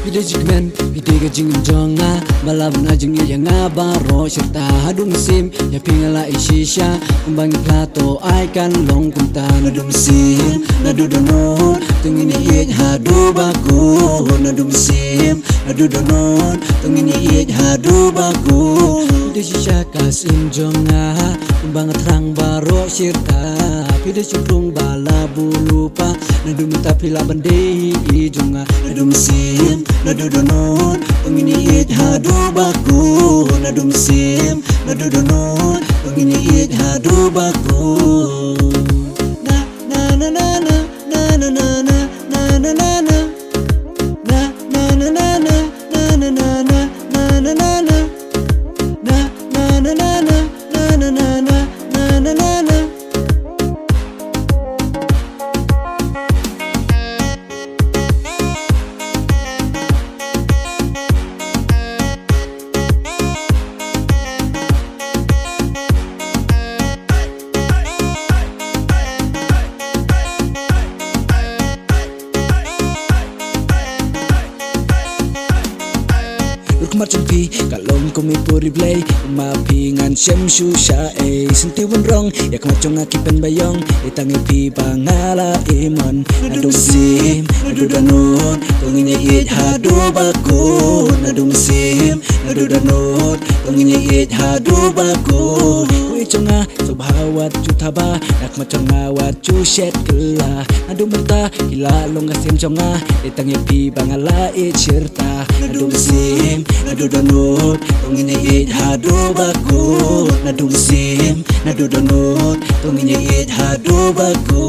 Pide jikmen, pide ga jingin jonga Balabna jingi yang ngabaro Syerta hadung sim, ya pingala ishisha Kumbangi plato, ay kan long kumta Nadum sim, nadudonon Tungini iit hadu baku Nadum sim, nadudonon Tungini iit hadu baku Pide shisha kasim jonga Kumbang terang baro syerta Pide syukrung bala bulupa Nadum tapila bandei ijonga Nadum sim, nadudonon Tungini iit hadu baku Nadum sim, nadudonon Tungini iit hadu baku Na na na na na na na na na na na na Na na na na na na na na na na na na na Na na na na na na na na na na na na Macam pi kalong ko may puri play mapingan siyem susya sentiwan rong yak macong akipan bayong itang ipi pangala imon nadum sim nadudanon tunginya it hadu baku nadum sim nadudanon tunginya it hadu baku wiconga subhawat jutaba yak macong awat chuset kela nadum berta hilalong asim conga itang ipi pangala it syerta nadum sim nadudonon tunginya it hadu baku nadum sim nadudonon tunginya it hadu baku